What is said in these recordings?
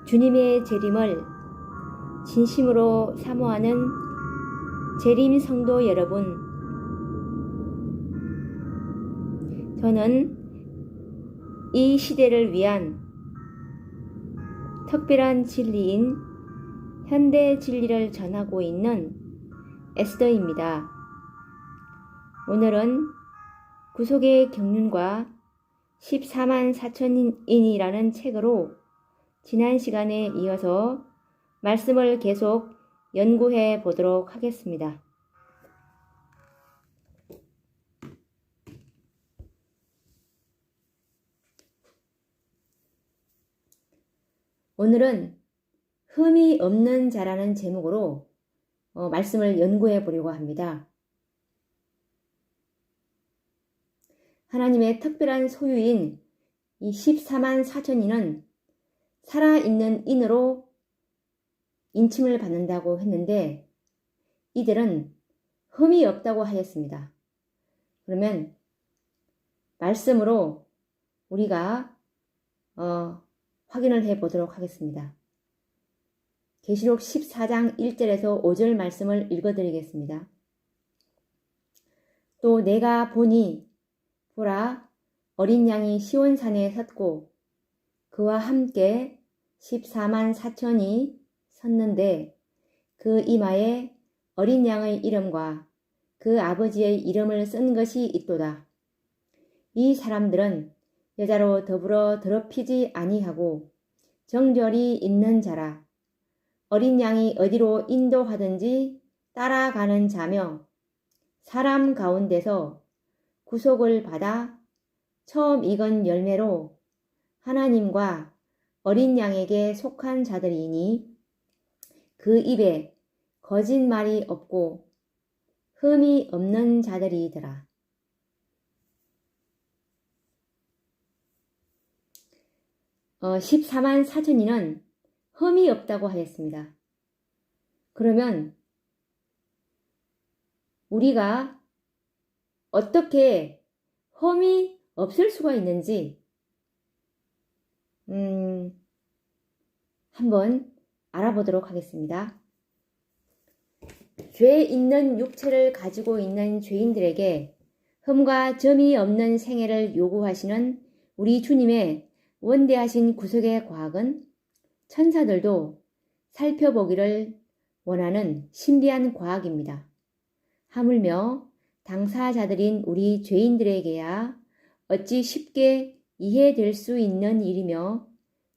주님의 재림을 진심으로 사모하는 재림 성도 여러분, 저는 이 시대를 위한 특별한 진리인 현대 진리를 전하고 있는 에스더입니다. 오늘은 구속의 경륜과 14만 4천인이라는 책으로 지난 시간에 이어서 말씀을 계속 연구해 보도록 하겠습니다. 오늘은 흠이 없는 자라는 제목으로 말씀을 연구해 보려고 합니다. 하나님의 특별한 소유인 이 14만 4천인은 살아있는 인으로 인침을 받는다고 했는데 이들은 흠이 없다고 하였습니다. 그러면 말씀으로 우리가 확인을 해 보도록 하겠습니다. 계시록 14장 1절에서 5절 말씀을 읽어드리겠습니다. 또 내가 보니 보라 어린 양이 시온산에 섰고 그와 함께 14만 4천이 섰는데 그 이마에 어린 양의 이름과 그 아버지의 이름을 쓴 것이 있도다. 이 사람들은 여자로 더불어 더럽히지 아니하고 정결이 있는 자라. 어린 양이 어디로 인도하든지 따라가는 자며 사람 가운데서 구속을 받아 처음 익은 열매로 하나님과 어린 양에게 속한 자들이니 그 입에 거짓말이 없고 흠이 없는 자들이더라. 어, 14만 4천인은 흠이 없다고 하였습니다. 그러면 우리가 어떻게 흠이 없을 수가 있는지 한번 알아보도록 하겠습니다. 죄 있는 육체를 가지고 있는 죄인들에게 흠과 점이 없는 생애를 요구하시는 우리 주님의 원대하신 구속의 과학은 천사들도 살펴보기를 원하는 신비한 과학입니다. 하물며 당사자들인 우리 죄인들에게야 어찌 쉽게 이해될 수 있는 일이며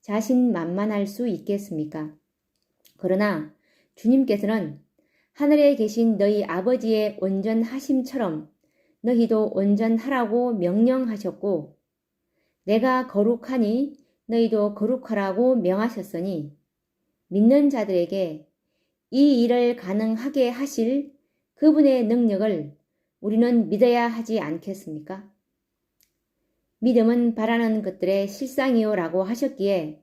자신만만할 수 있겠습니까? 그러나 주님께서는 하늘에 계신 너희 아버지의 온전하심처럼 너희도 온전하라고 명령하셨고 내가 거룩하니 너희도 거룩하라고 명하셨으니 믿는 자들에게 이 일을 가능하게 하실 그분의 능력을 우리는 믿어야 하지 않겠습니까? 믿음은 바라는 것들의 실상이요 라고 하셨기에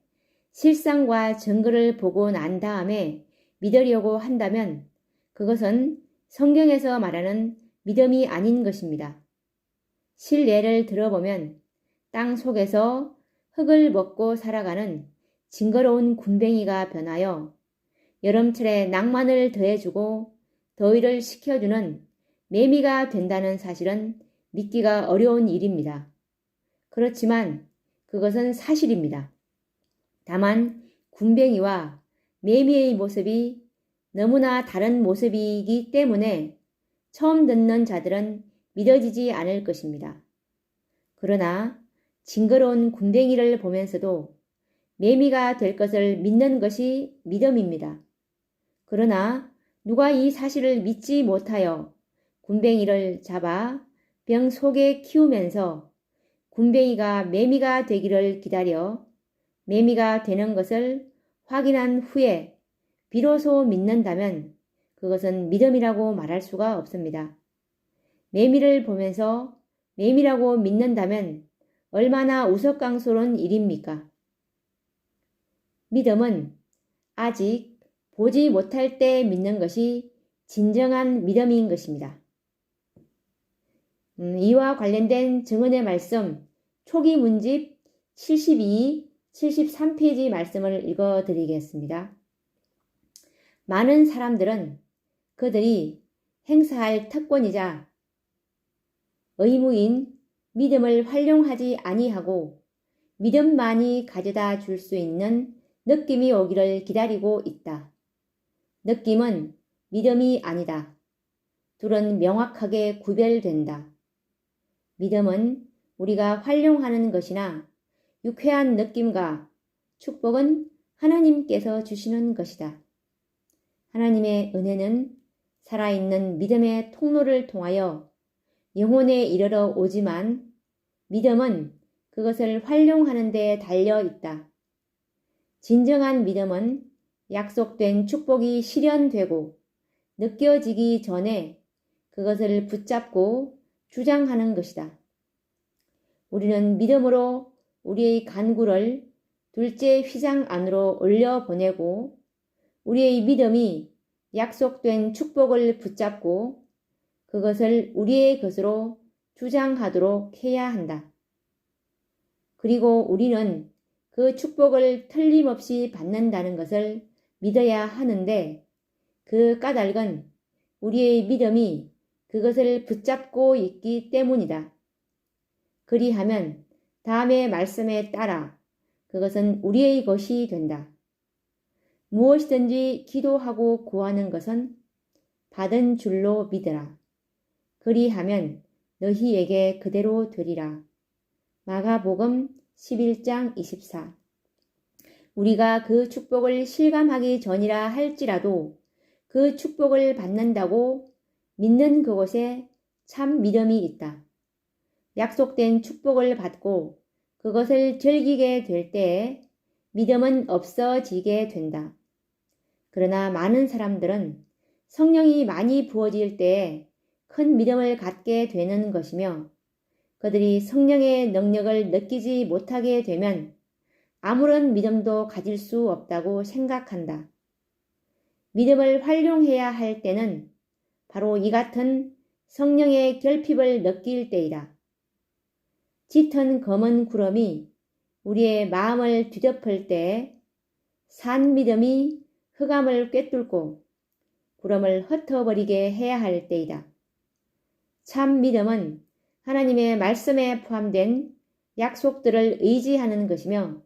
실상과 증거를 보고 난 다음에 믿으려고 한다면 그것은 성경에서 말하는 믿음이 아닌 것입니다. 실례를 들어보면 땅 속에서 흙을 먹고 살아가는 징그러운 굼벵이가 변하여 여름철에 낭만을 더해주고 더위를 식혀주는 매미가 된다는 사실은 믿기가 어려운 일입니다. 그렇지만 그것은 사실입니다. 다만 굼벵이와 매미의 모습이 너무나 다른 모습이기 때문에 처음 듣는 자들은 믿어지지 않을 것입니다. 그러나 징그러운 굼벵이를 보면서도 매미가 될 것을 믿는 것이 믿음입니다. 그러나 누가 이 사실을 믿지 못하여 굼벵이를 잡아 병 속에 키우면서 굼벵이가 매미가 되기를 기다려 매미가 되는 것을 확인한 후에 비로소 믿는다면 그것은 믿음이라고 말할 수가 없습니다. 매미를 보면서 매미라고 믿는다면 얼마나 우스꽝스러운 일입니까? 믿음은 아직 보지 못할 때 믿는 것이 진정한 믿음인 것입니다. 이와 관련된 증언의 말씀 초기 문집 72, 73페이지 말씀을 읽어드리겠습니다. 많은 사람들은 그들이 행사할 특권이자 의무인 믿음을 활용하지 아니하고 믿음만이 가져다 줄 수 있는 느낌이 오기를 기다리고 있다. 느낌은 믿음이 아니다. 둘은 명확하게 구별된다. 믿음은 우리가 활용하는 것이나 유쾌한 느낌과 축복은 하나님께서 주시는 것이다. 하나님의 은혜는 살아있는 믿음의 통로를 통하여 영혼에 이르러 오지만 믿음은 그것을 활용하는 데 달려 있다. 진정한 믿음은 약속된 축복이 실현되고 느껴지기 전에 그것을 붙잡고 주장하는 것이다. 우리는 믿음으로 우리의 간구를 둘째 휘장 안으로 올려보내고 우리의 믿음이 약속된 축복을 붙잡고 그것을 우리의 것으로 주장하도록 해야 한다. 그리고 우리는 그 축복을 틀림없이 받는다는 것을 믿어야 하는데 그 까닭은 우리의 믿음이 그것을 붙잡고 있기 때문이다. 그리하면 다음의 말씀에 따라 그것은 우리의 것이 된다. 무엇이든지 기도하고 구하는 것은 받은 줄로 믿으라. 그리하면 너희에게 그대로 되리라. 마가복음 11장 24. 우리가 그 축복을 실감하기 전이라 할지라도 그 축복을 받는다고 믿는 그곳에 참 믿음이 있다. 약속된 축복을 받고 그것을 즐기게 될 때에 믿음은 없어지게 된다. 그러나 많은 사람들은 성령이 많이 부어질 때에 큰 믿음을 갖게 되는 것이며 그들이 성령의 능력을 느끼지 못하게 되면 아무런 믿음도 가질 수 없다고 생각한다. 믿음을 활용해야 할 때는 바로 이 같은 성령의 결핍을 느낄 때이다. 짙은 검은 구름이 우리의 마음을 뒤덮을 때에 산 믿음이 흑암을 꿰뚫고 구름을 흩어버리게 해야 할 때이다. 참 믿음은 하나님의 말씀에 포함된 약속들을 의지하는 것이며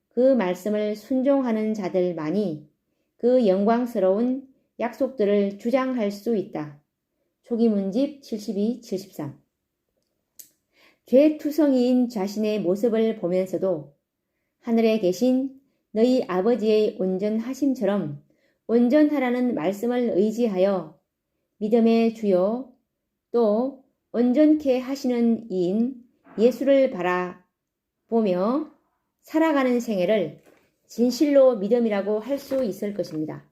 그 말씀을 순종하는 자들만이 그 영광스러운 약속들을 주장할 수 있다. 초기문집 72, 73. 죄투성이인 자신의 모습을 보면서도 하늘에 계신 너희 아버지의 온전하심처럼 온전하라는 말씀을 의지하여 믿음의 주요 또 온전케 하시는 이인 예수를 바라보며 살아가는 생애를 진실로 믿음이라고 할 수 있을 것입니다.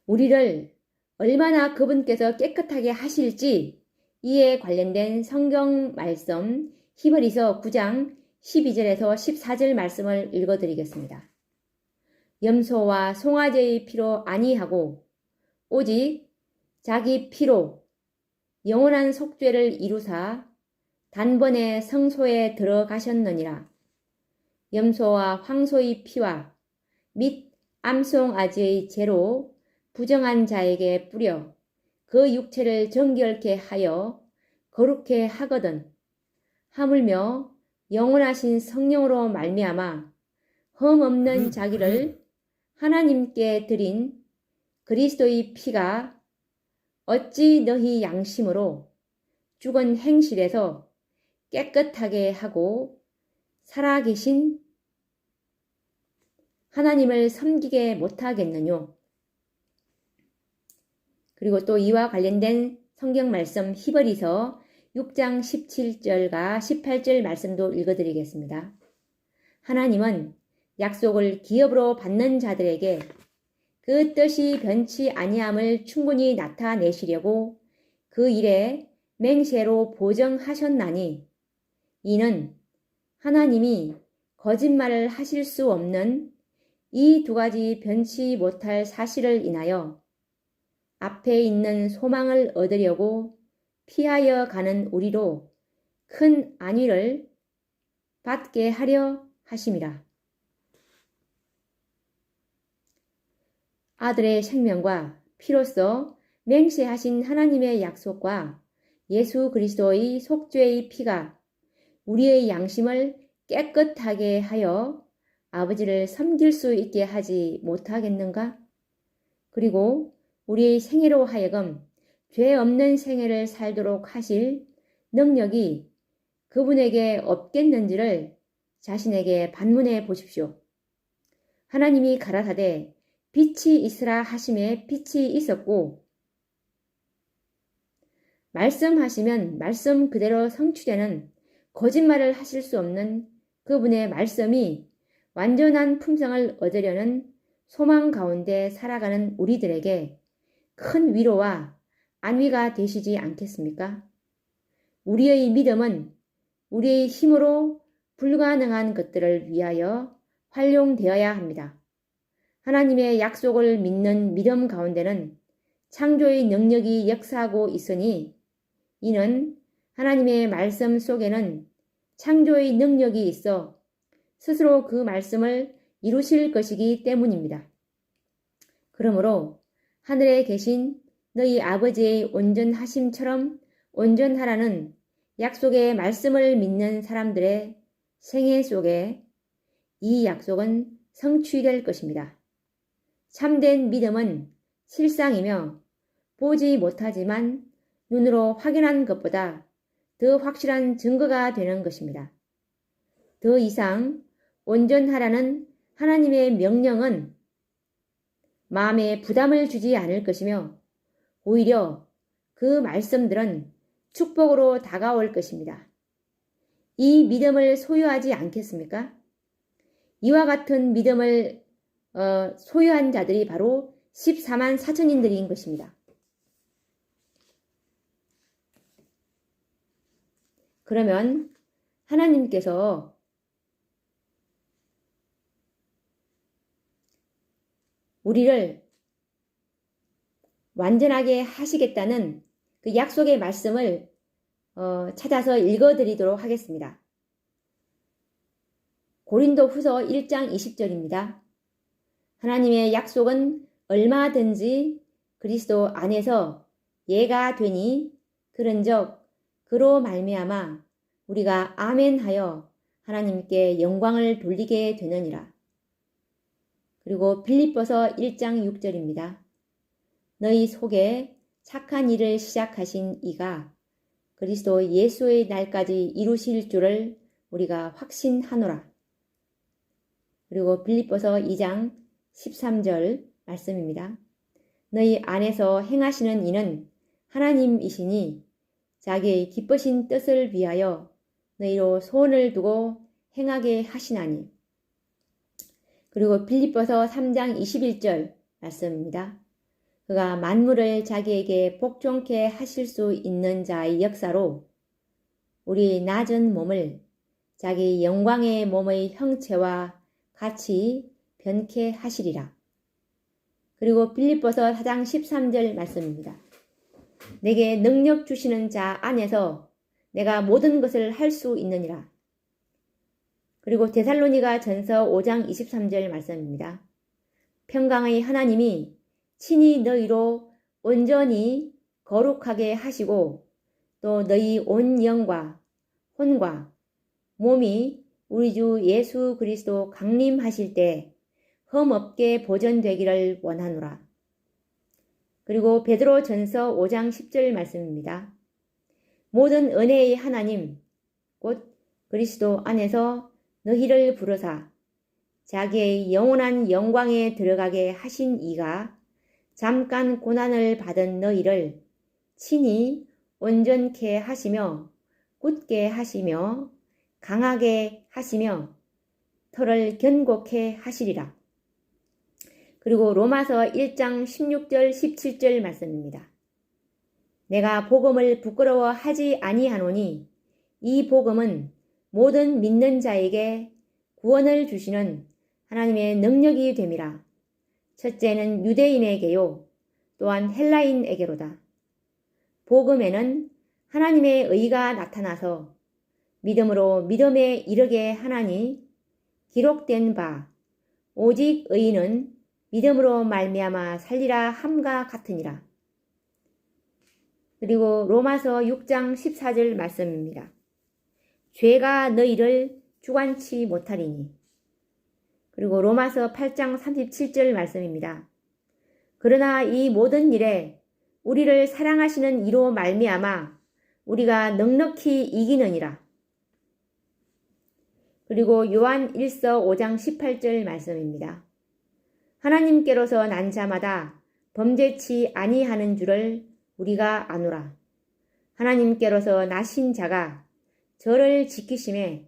우리를 얼마나 그분께서 깨끗하게 하실지 이에 관련된 성경 말씀 히브리서 9장 12절에서 14절 말씀을 읽어드리겠습니다. 염소와 송아지의 피로 아니하고 오직 자기 피로 영원한 속죄를 이루사 단번에 성소에 들어가셨느니라. 염소와 황소의 피와 및 암송아지의 죄로 부정한 자에게 뿌려 그 육체를 정결케 하여 거룩케 하거든 하물며 영원하신 성령으로 말미암아 흠없는 자기를 하나님께 드린 그리스도의 피가 어찌 너희 양심으로 죽은 행실에서 깨끗하게 하고 살아계신 하나님을 섬기게 못하겠느뇨. 그리고 또 이와 관련된 성경 말씀 히브리서 6장 17절과 18절 말씀도 읽어드리겠습니다. 하나님은 약속을 기업으로 받는 자들에게 그 뜻이 변치 아니함을 충분히 나타내시려고 그 일에 맹세로 보정하셨나니 이는 하나님이 거짓말을 하실 수 없는 이 두 가지 변치 못할 사실을 인하여 앞에 있는 소망을 얻으려고 피하여 가는 우리로 큰 안위를 받게 하려 하심이라. 아들의 생명과 피로써 맹세하신 하나님의 약속과 예수 그리스도의 속죄의 피가 우리의 양심을 깨끗하게 하여 아버지를 섬길 수 있게 하지 못하겠는가? 그리고 우리의 생애로 하여금 죄 없는 생애를 살도록 하실 능력이 그분에게 없겠는지를 자신에게 반문해 보십시오. 하나님이 가라사대 빛이 있으라 하심에 빛이 있었고 말씀하시면 말씀 그대로 성취되는 거짓말을 하실 수 없는 그분의 말씀이 완전한 품성을 얻으려는 소망 가운데 살아가는 우리들에게 큰 위로와 안위가 되시지 않겠습니까? 우리의 믿음은 우리의 힘으로 불가능한 것들을 위하여 활용되어야 합니다. 하나님의 약속을 믿는 믿음 가운데는 창조의 능력이 역사하고 있으니 이는 하나님의 말씀 속에는 창조의 능력이 있어 스스로 그 말씀을 이루실 것이기 때문입니다. 그러므로 하늘에 계신 너희 아버지의 온전하심처럼 온전하라는 약속의 말씀을 믿는 사람들의 생애 속에 이 약속은 성취될 것입니다. 참된 믿음은 실상이며 보지 못하지만 눈으로 확인한 것보다 더 확실한 증거가 되는 것입니다. 더 이상 온전하라는 하나님의 명령은 마음에 부담을 주지 않을 것이며 오히려 그 말씀들은 축복으로 다가올 것입니다. 이 믿음을 소유하지 않겠습니까? 이와 같은 믿음을 소유한 자들이 바로 14만 4천인들인 것입니다. 그러면 하나님께서 우리를 완전하게 하시겠다는 그 약속의 말씀을 찾아서 읽어드리도록 하겠습니다. 고린도 후서 1장 20절입니다. 하나님의 약속은 얼마든지 그리스도 안에서 예가 되니 그런즉 그로 말미암아 우리가 아멘하여 하나님께 영광을 돌리게 되느니라. 그리고 빌립보서 1장 6절입니다. 너희 속에 착한 일을 시작하신 이가 그리스도 예수의 날까지 이루실 줄을 우리가 확신하노라. 그리고 빌립보서 2장 13절 말씀입니다. 너희 안에서 행하시는 이는 하나님이시니 자기의 기쁘신 뜻을 위하여 너희로 소원을 두고 행하게 하시나니. 그리고 빌립보서 3장 21절 말씀입니다. 그가 만물을 자기에게 복종케 하실 수 있는 자의 역사로 우리 낮은 몸을 자기 영광의 몸의 형체와 같이 변케 하시리라. 그리고 빌립보서 4장 13절 말씀입니다. 내게 능력 주시는 자 안에서 내가 모든 것을 할 수 있느니라. 그리고 데살로니가 전서 5장 23절 말씀입니다. 평강의 하나님이 친히 너희로 온전히 거룩하게 하시고 또 너희 온 영과 혼과 몸이 우리 주 예수 그리스도 강림하실 때 흠없게 보존되기를 원하노라. 그리고 베드로 전서 5장 10절 말씀입니다. 모든 은혜의 하나님 곧 그리스도 안에서 너희를 부르사 자기의 영원한 영광에 들어가게 하신 이가 잠깐 고난을 받은 너희를 친히 온전케 하시며 굳게 하시며 강하게 하시며 털을 견고케 하시리라. 그리고 로마서 1장 16절 17절 말씀입니다. 내가 복음을 부끄러워하지 아니하노니 이 복음은 모든 믿는 자에게 구원을 주시는 하나님의 능력이 됨이라. 첫째는 유대인에게요 또한 헬라인에게로다. 복음에는 하나님의 의가 나타나서 믿음으로 믿음에 이르게 하나니 기록된 바 오직 의인은 믿음으로 말미암아 살리라 함과 같으니라. 그리고 로마서 6장 14절 말씀입니다. 죄가 너희를 주관치 못하리니. 그리고 로마서 8장 37절 말씀입니다. 그러나 이 모든 일에 우리를 사랑하시는 이로 말미암아 우리가 넉넉히 이기느니라. 그리고 요한 1서 5장 18절 말씀입니다. 하나님께로서 난 자마다 범죄치 아니하는 줄을 우리가 아노라. 하나님께로서 나신 자가 저를 지키심에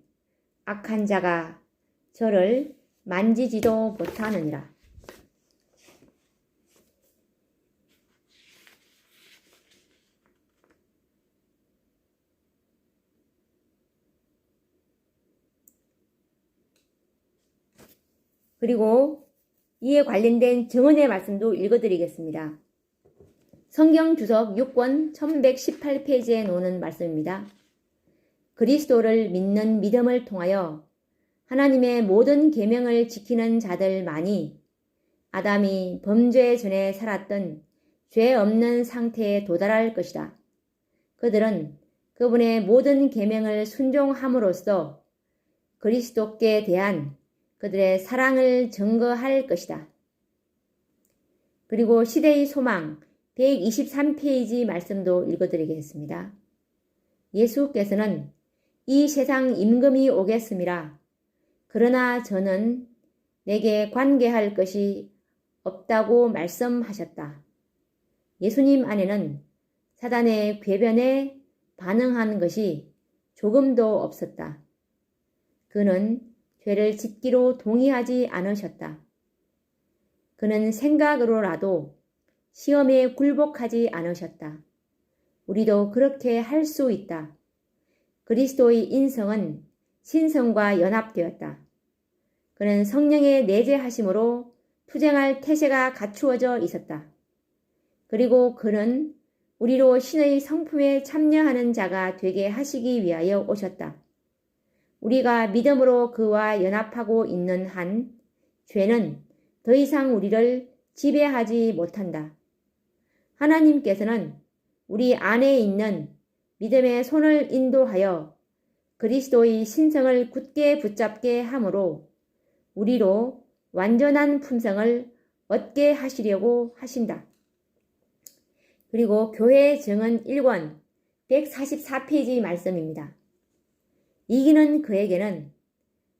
악한 자가 저를 만지지도 못하느니라. 그리고 이에 관련된 증언의 말씀도 읽어드리겠습니다. 성경 주석 6권 1118페이지에 놓는 말씀입니다. 그리스도를 믿는 믿음을 통하여 하나님의 모든 계명을 지키는 자들만이 아담이 범죄 전에 살았던 죄 없는 상태에 도달할 것이다. 그들은 그분의 모든 계명을 순종함으로써 그리스도께 대한 그들의 사랑을 증거할 것이다. 그리고 시대의 소망 123페이지 말씀도 읽어드리겠습니다. 예수께서는 이 세상 임금이 오겠음이라. 그러나 저는 내게 관계할 것이 없다고 말씀하셨다. 예수님 안에는 사단의 궤변에 반응한 것이 조금도 없었다. 그는 죄를 짓기로 동의하지 않으셨다. 그는 생각으로라도 시험에 굴복하지 않으셨다. 우리도 그렇게 할 수 있다. 그리스도의 인성은 신성과 연합되었다. 그는 성령의 내재하심으로 투쟁할 태세가 갖추어져 있었다. 그리고 그는 우리로 신의 성품에 참여하는 자가 되게 하시기 위하여 오셨다. 우리가 믿음으로 그와 연합하고 있는 한 죄는 더 이상 우리를 지배하지 못한다. 하나님께서는 우리 안에 있는 믿음의 손을 인도하여 그리스도의 신성을 굳게 붙잡게 함으로 우리로 완전한 품성을 얻게 하시려고 하신다. 그리고 교회 증언 1권 144페이지 말씀입니다. 이기는 그에게는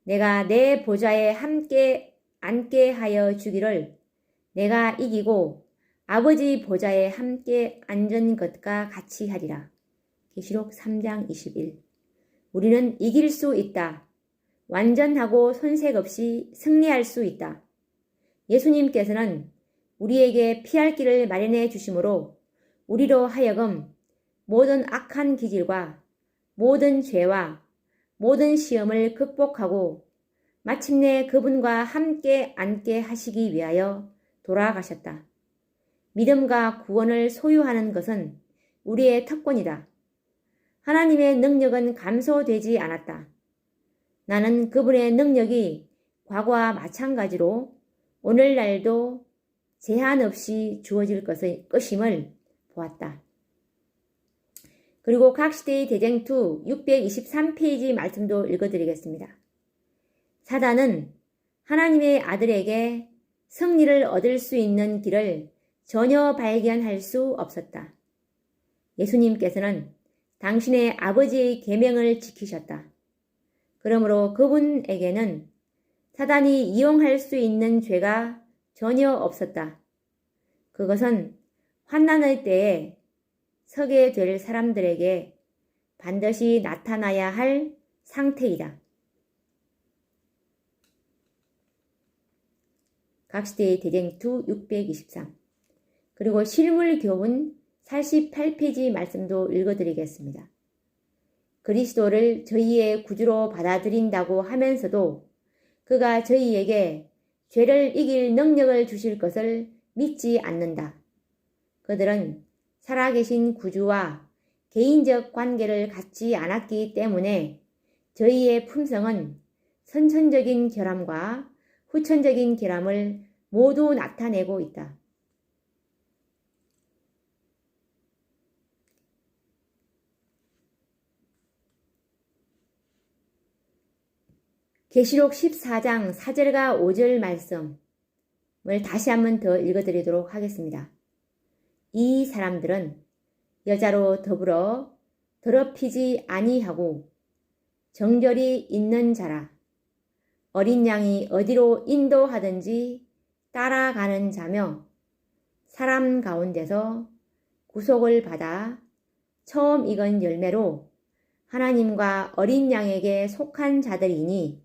내가 내 보좌에 함께 앉게 하여 주기를 내가 이기고 아버지 보좌에 함께 앉은 것과 같이 하리라. 계시록 3장 21. 우리는 이길 수 있다. 완전하고 손색 없이 승리할 수 있다. 예수님께서는 우리에게 피할 길을 마련해 주심으로 우리로 하여금 모든 악한 기질과 모든 죄와 모든 시험을 극복하고 마침내 그분과 함께 앉게 하시기 위하여 돌아가셨다. 믿음과 구원을 소유하는 것은 우리의 특권이다. 하나님의 능력은 감소되지 않았다. 나는 그분의 능력이 과거와 마찬가지로 오늘날도 제한 없이 주어질 것임을 보았다. 그리고 각 시대의 대쟁투 623페이지 말씀도 읽어드리겠습니다. 사단은 하나님의 아들에게 승리를 얻을 수 있는 길을 전혀 발견할 수 없었다. 예수님께서는 당신의 아버지의 계명을 지키셨다. 그러므로 그분에게는 사단이 이용할 수 있는 죄가 전혀 없었다. 그것은 환난의 때에 서게 될 사람들에게 반드시 나타나야 할 상태이다. 각시대의 대쟁투 623. 그리고 실물교훈 48페이지 말씀도 읽어드리겠습니다. 그리스도를 저희의 구주로 받아들인다고 하면서도 그가 저희에게 죄를 이길 능력을 주실 것을 믿지 않는다. 그들은 살아계신 구주와 개인적 관계를 갖지 않았기 때문에 저희의 품성은 선천적인 결함과 후천적인 결함을 모두 나타내고 있다. 계시록 14장 4절과 5절 말씀을 다시 한번 더 읽어드리도록 하겠습니다. 이 사람들은 여자로 더불어 더럽히지 아니하고 정결이 있는 자라. 어린 양이 어디로 인도하든지 따라가는 자며 사람 가운데서 구속을 받아 처음 익은 열매로 하나님과 어린 양에게 속한 자들이니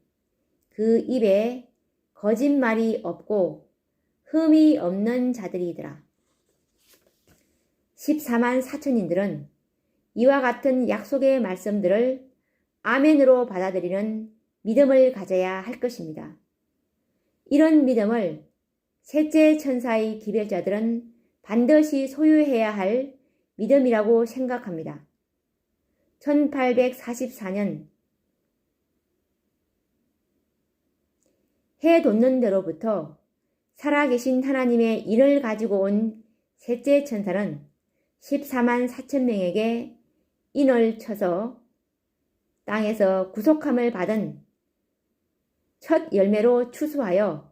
그 입에 거짓말이 없고 흠이 없는 자들이더라. 14만 4천인들은 이와 같은 약속의 말씀들을 아멘으로 받아들이는 믿음을 가져야 할 것입니다. 이런 믿음을 셋째 천사의 기별자들은 반드시 소유해야 할 믿음이라고 생각합니다. 1844년 해 돋는 데로부터 살아계신 하나님의 인을 가지고 온 셋째 천사는 14만 4천 명에게 인을 쳐서 땅에서 구속함을 받은 첫 열매로 추수하여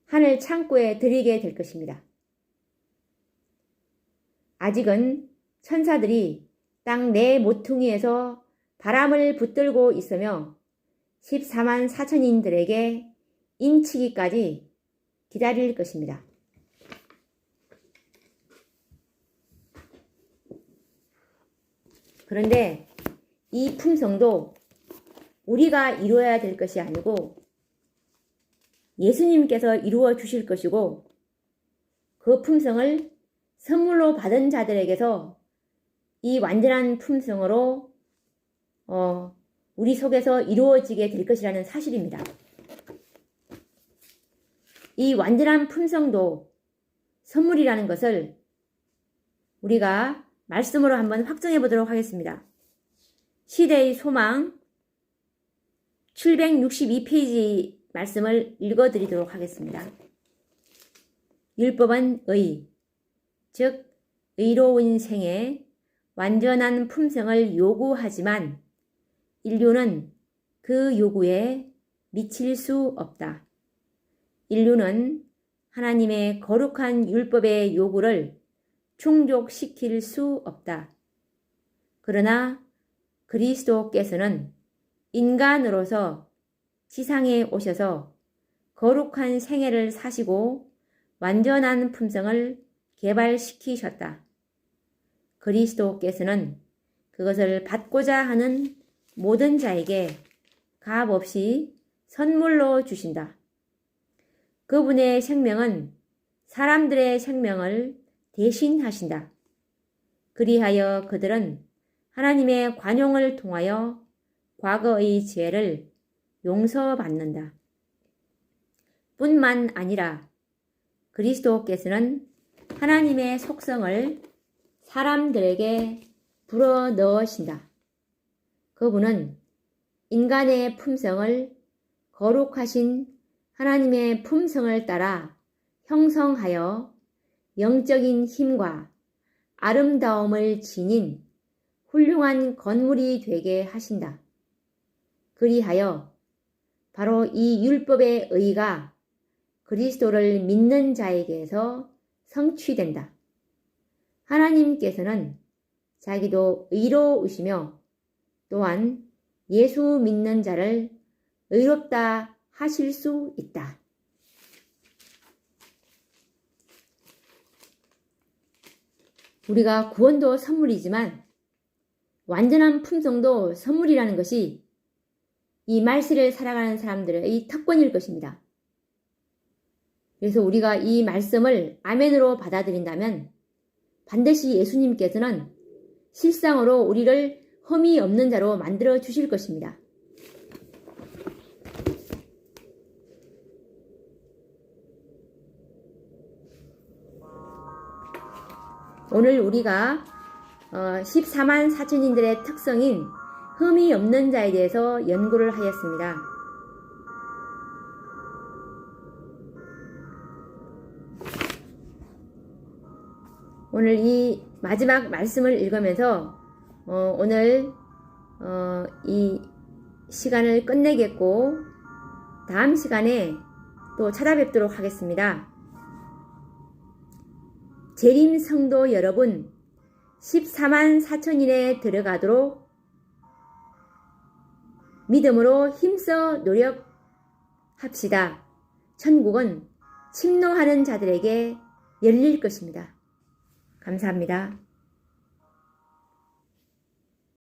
하늘 창고에 들이게 될 것입니다. 아직은 천사들이 땅 네 모퉁이에서 바람을 붙들고 있으며 14만 4천인들에게 인치기까지 기다릴 것입니다. 그런데 이 품성도 우리가 이루어야 될 것이 아니고 예수님께서 이루어 주실 것이고 그 품성을 선물로 받은 자들에게서 이 완전한 품성으로 우리 속에서 이루어지게 될 것이라는 사실입니다. 이 완전한 품성도 선물이라는 것을 우리가 말씀으로 한번 확정해 보도록 하겠습니다. 시대의 소망 762페이지 말씀을 읽어드리도록 하겠습니다. 율법은 의, 즉 의로운 생에 완전한 품성을 요구하지만 인류는 그 요구에 미칠 수 없다. 인류는 하나님의 거룩한 율법의 요구를 충족시킬 수 없다. 그러나 그리스도께서는 인간으로서 지상에 오셔서 거룩한 생애를 사시고 완전한 품성을 개발시키셨다. 그리스도께서는 그것을 받고자 하는 모든 자에게 값없이 선물로 주신다. 그분의 생명은 사람들의 생명을 대신하신다. 그리하여 그들은 하나님의 관용을 통하여 과거의 죄를 용서받는다. 뿐만 아니라 그리스도께서는 하나님의 속성을 사람들에게 불어넣으신다. 그분은 인간의 품성을 거룩하신 하나님의 품성을 따라 형성하여 영적인 힘과 아름다움을 지닌 훌륭한 건물이 되게 하신다. 그리하여 바로 이 율법의 의가 그리스도를 믿는 자에게서 성취된다. 하나님께서는 자기도 의로우시며 또한 예수 믿는 자를 의롭다 하실 수 있다. 우리가 구원도 선물이지만 완전한 품성도 선물이라는 것이 이 말세를 살아가는 사람들의 특권일 것입니다. 그래서 우리가 이 말씀을 아멘으로 받아들인다면 반드시 예수님께서는 실상으로 우리를 흠이 없는 자로 만들어 주실 것입니다. 오늘 우리가 14만 사천인들의 특성인 흠이 없는 자에 대해서 연구를 하였습니다. 오늘 이 마지막 말씀을 읽으면서 오늘 이 시간을 끝내겠고 다음 시간에 또 찾아뵙도록 하겠습니다. 재림 성도 여러분, 14만 4천인에 들어가도록 믿음으로 힘써 노력합시다. 천국은 침노하는 자들에게 열릴 것입니다. 감사합니다.